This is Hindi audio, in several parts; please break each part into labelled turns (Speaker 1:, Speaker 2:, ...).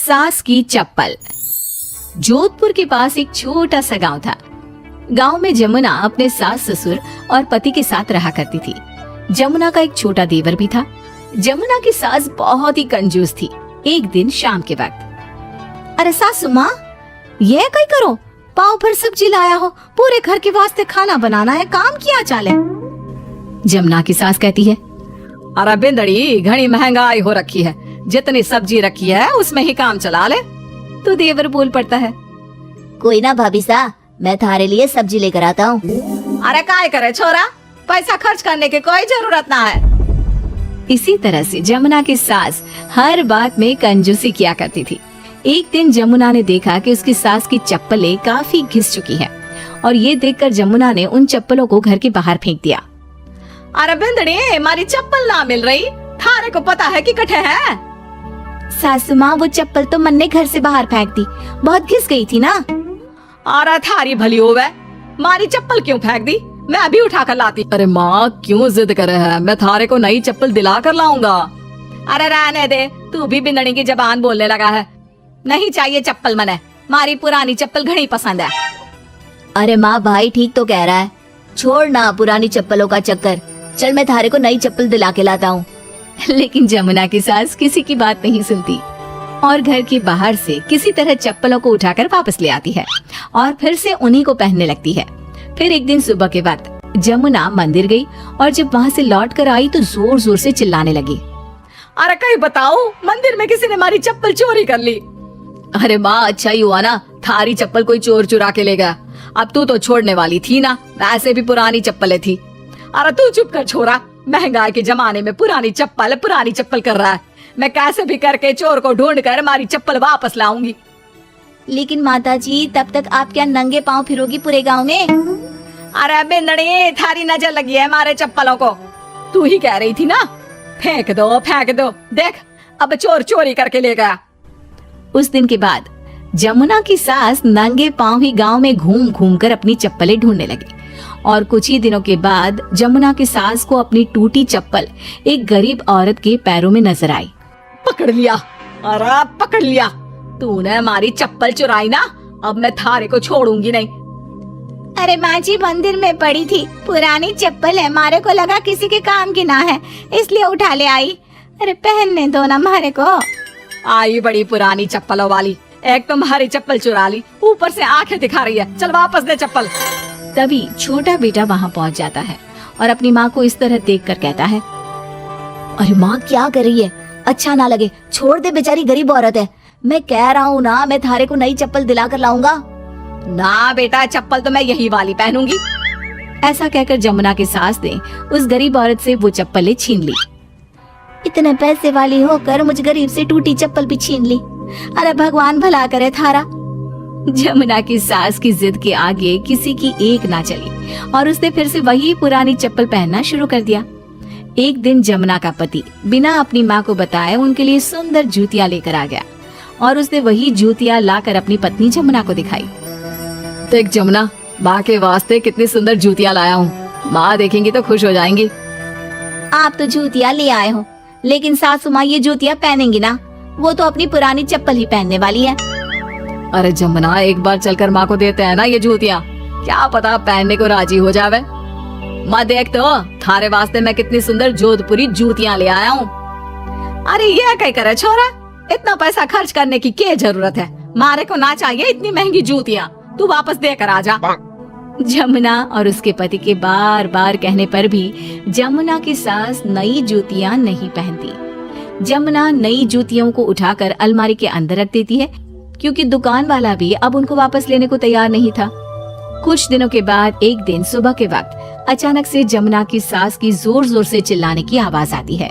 Speaker 1: सास की चप्पल। जोधपुर के पास एक छोटा सा गांव था। गांव में जमुना अपने सास ससुर और पति के साथ रहा करती थी। जमुना का एक छोटा देवर भी था। जमुना की सास बहुत ही कंजूस थी। एक दिन शाम के वक्त,
Speaker 2: अरे सासू माँ, ये कहीं करो, पाव भर सब्जी लाया हो, पूरे घर के वास्ते खाना बनाना है, काम किया चाले।
Speaker 1: जमुना की सास कहती है,
Speaker 3: अरे बिंदड़ी, घनी महंगाई हो रखी है, जितनी सब्जी रखी है उसमें ही काम चला ले।
Speaker 1: तो देवर बोल पड़ता है,
Speaker 2: कोई ना भाभी सा, मैं थारे लिए सब्जी लेकर आता हूँ।
Speaker 3: अरे काय करे छोरा, पैसा खर्च करने की कोई जरूरत ना है।
Speaker 1: इसी तरह से जमुना की सास हर बात में कंजूसी किया करती थी। एक दिन जमुना ने देखा कि उसकी सास की चप्पलें काफी घिस चुकी हैं और ये देखकर जमुना ने उन चप्पलों को घर के बाहर फेंक दिया।
Speaker 3: अरे बिंदड़ी, हमारी चप्पल ना मिल रही, थारे को पता है कि कठे है।
Speaker 2: सासू माँ, वो चप्पल तो मन ने घर से बाहर फेंक दी, बहुत घिस गई थी ना।
Speaker 3: अरे थारी भली होवे, मारी चप्पल क्यों फेंक दी, मैं अभी उठा कर लाती। अरे माँ क्यों जिद करे है, मैं थारे को नई चप्पल दिला कर लाऊंगा। अरे रहने दे, तू भी बिंदड़ी की जबान बोलने लगा है। नहीं चाहिए चप्पल मने, मारी पुरानी चप्पल घनी पसंद है।
Speaker 2: अरे माँ, भाई ठीक तो कह रहा है, छोड़ ना पुरानी चप्पलों का चक्कर, चल मैं थारे को नई चप्पल दिला के लाता हूँ।
Speaker 1: लेकिन जमुना की सास किसी की बात नहीं सुनती और घर के बाहर से किसी तरह चप्पलों को उठाकर वापस ले आती है और फिर से उन्हीं को पहनने लगती है। फिर एक दिन सुबह के वक्त जमुना मंदिर गई और जब वहाँ से लौट कर आई तो जोर जोर से चिल्लाने लगी,
Speaker 3: अरे कहीं बताओ, मंदिर में किसी ने हमारी चप्पल चोरी कर ली।
Speaker 1: अरे माँ, अच्छा ही हुआ ना, थारी चप्पल कोई चोर चुरा के ले गया।
Speaker 3: अब तू तो छोड़ने वाली थी ना, वैसे भी पुरानी चप्पलें थी। अरे तू चुप कर छोरा, महंगाई के जमाने में पुरानी चप्पल कर रहा है। मैं कैसे भी करके चोर को ढूंढ कर हमारी चप्पल वापस लाऊंगी।
Speaker 2: लेकिन माता जी, तब तक आप क्या नंगे पाँव फिरोगी पूरे गांव में?
Speaker 3: अरे बिंदड़ी, थारी नजर लगी है हमारे चप्पलों को, तू ही कह रही थी ना, फेंक दो, देख अब चोर चोरी करके ले गया।
Speaker 1: उस दिन के बाद जमुना की सास नंगे पांव ही गांव में घूम घूम कर अपनी चप्पलें ढूंढने लगी और कुछ ही दिनों के बाद जमुना की सास को अपनी टूटी चप्पल एक गरीब औरत के पैरों में नजर आई।
Speaker 3: पकड़ लिया, अरे पकड़ लिया, तूने हमारी चप्पल चुराई ना, अब मैं थारे को छोड़ूंगी नहीं।
Speaker 2: अरे माँ जी, मंदिर में पड़ी थी, पुरानी चप्पल है, मारे को लगा किसी के काम की ना है, इसलिए उठा ले आई। अरे पहनने दो ना मारे को।
Speaker 3: आई बड़ी पुरानी चप्पलों वाली, एक तुम्हारी चप्पल चुरा ली, ऊपर से आंखें दिखा रही है, चल वापस दे चप्पल।
Speaker 1: तभी छोटा बेटा वहाँ पहुँच जाता है और अपनी माँ को इस तरह देखकर कहता है,
Speaker 2: अरे माँ क्या कर रही है, अच्छा ना लगे, छोड़ दे, बेचारी गरीब औरत है। मैं कह रहा हूँ ना, मैं थारे को नई चप्पल दिला कर लाऊंगा।
Speaker 3: ना बेटा, चप्पल तो मैं यही वाली पहनूंगी।
Speaker 1: ऐसा कहकर जमुना की सास ने उस गरीब औरत से वो चप्पलें छीन ली।
Speaker 2: इतने पैसे वाली होकर मुझ गरीब से टूटी चप्पल भी छीन ली। अरे भगवान भला करे थारा।
Speaker 1: जमुना की सास की जिद के आगे किसी की एक ना चली और उसने फिर से वही पुरानी चप्पल पहनना शुरू कर दिया। एक दिन जमुना का पति बिना अपनी माँ को बताए उनके लिए सुंदर जूतियाँ लेकर आ गया और उसने वही जूतियाँ लाकर अपनी पत्नी जमुना को दिखाई।
Speaker 3: देख जमुना, माँ के वास्ते कितनी सुंदर जूतियाँ लाया हूँ, माँ देखेंगी तो खुश हो जाएंगी।
Speaker 2: आप तो जूतियाँ ले आए हो, लेकिन सासू माँ ये जूतियाँ पहनेंगी ना, वो तो अपनी पुरानी चप्पल ही पहनने वाली है।
Speaker 3: अरे जमुना, एक बार चलकर माँ को देते हैं ना ये जूतियाँ, क्या पता पहनने को राजी हो जावे। माँ देख तो, थारे वास्ते मैं कितनी सुंदर जोधपुरी जूतियाँ ले आया हूँ। अरे ये क्या करे छोरा, इतना पैसा खर्च करने की क्या जरूरत है, मारे को ना चाहिए इतनी महंगी जूतियाँ, तू वापस देकर आ जा।
Speaker 1: जमुना और उसके पति के बार बार कहने पर भी जमुना की सास नई जूतियाँ नहीं पहनती। जमुना नई जूतियों को उठाकर अलमारी के अंदर रख देती है क्योंकि दुकान वाला भी अब उनको वापस लेने को तैयार नहीं था। कुछ दिनों के बाद एक दिन सुबह के वक्त अचानक से जमुना की सास की जोर जोर से चिल्लाने की आवाज आती है।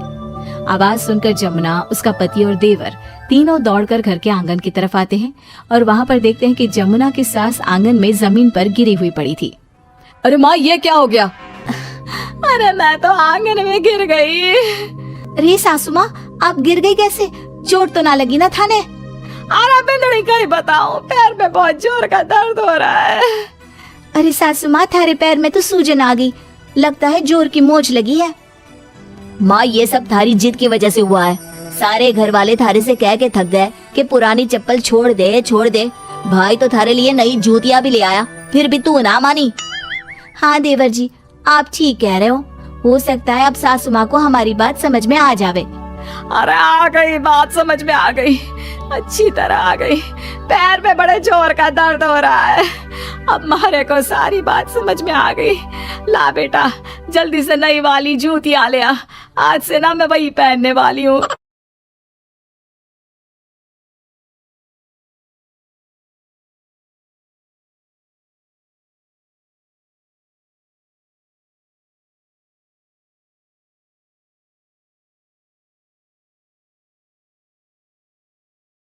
Speaker 1: आवाज सुनकर जमुना, उसका पति और देवर तीनों दौड़कर घर के आंगन की तरफ आते हैं और वहाँ पर देखते हैं कि जमुना की सास आंगन में जमीन पर गिरी हुई पड़ी थी।
Speaker 3: अरे माँ, ये क्या हो गया? अरे मैं तो आंगन में गिर गई।
Speaker 2: अरे सासू माँ, आप गिर गई कैसे? चोट तो ना लगी ना थाने?
Speaker 3: अरे बिंदड़ी, कहीं बताओ, पैर में बहुत जोर का दर्द हो रहा है।
Speaker 2: अरे सासू माँ, थारे पैर में तो सूजन आ गई, लगता है जोर की मोच लगी है। माँ, ये सब थारी जिद की वजह से हुआ है, सारे घर वाले थारे से कह के थक गए कि पुरानी चप्पल छोड़ दे। भाई तो थारे लिए नई जूतियां भी ले आया, फिर भी तू ना मानी। हाँ देवर जी, आप ठीक कह रहे हो सकता है अब सासू माँ को हमारी बात समझ में आ जावे।
Speaker 3: अरे आ गई, बात समझ में आ गई, अच्छी तरह आ गई। पैर में बड़े जोर का दर्द हो रहा है, अब मारे को सारी बात समझ में आ गई। ला बेटा, जल्दी से नई वाली जूतियां ले आ, आज से ना मैं वही पहनने वाली हूँ।